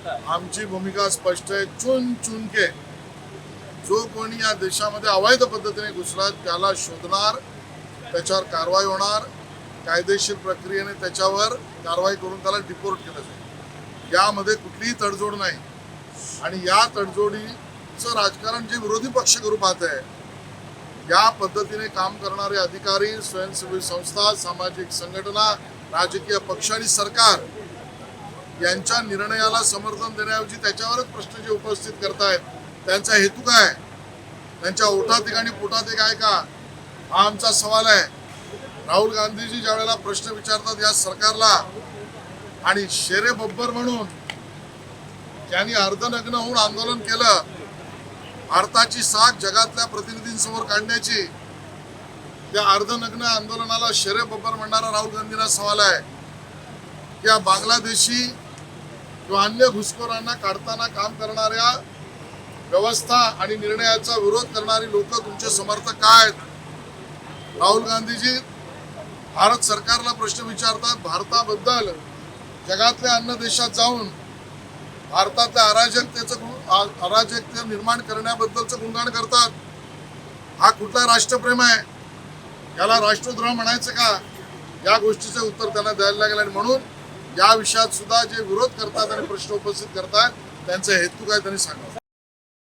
आमची भूमिका स्पष्ट आहे. चुन चुन के जो कोणी या देशामध्ये अवैध पद्धतीने घुसला त्याला शोधणार, त्याच्यावर कारवाई होणार, कायदेशीर प्रक्रियेने त्याच्यावर कारवाई करून त्याला डिपोर्ट केलं जाईल. यामध्ये कुठलीही तडजोड नाही. आणि या तडजोडीचं राजकारण जे विरोधी पक्ष करू पाहत आहे, या पद्धतीने काम करणारे अधिकारी, स्वयंसेवी संस्था, सामाजिक संघटना, राजकीय पक्ष आणि सरकार यांच्या निर्णयाला समर्थन देण्याऐवजी त्याच्यावरच प्रश्न जे उपस्थित करतायत, त्यांचा हेतू काय? त्यांच्या ओठात एक आणि पोटात एक आहे का? हा आमचा सवाल आहे. राहुल गांधीजी ज्या वेळेला प्रश्न विचारतात या सरकारला आणि शेरे बब्बर म्हणून त्यांनी अर्धनग्न होऊन आंदोलन केलं, भारताची साख जगातल्या प्रतिनिधींसमोर काढण्याची, त्या अर्धनग्न आंदोलनाला शेरे बब्बर म्हणणारा राहुल गांधींना सवाल आहे की या बांगलादेशी किंवा अन्य घुसखोरांना काढताना काम करणाऱ्या व्यवस्था आणि निर्णयाचा विरोध करणारी लोक तुमचे समर्थक काय आहेत? राहुल गांधीजी भारत सरकारला प्रश्न विचारतात, भारताबद्दल जगातल्या अन्य देशात जाऊन भारतातल्या अराजकता निर्माण करण्याबद्दलचं गुणगान करतात. हा कुठला राष्ट्रप्रेम आहे? याला राष्ट्रद्रोह म्हणायचं का? या गोष्टीचे उत्तर त्यांना द्यायला लागेल. आणि म्हणून या विषयात सुद्धा जे विरोध करतात आणि प्रश्न उपस्थित करतात त्यांचा हेतू काय त्यांनी सांगावं.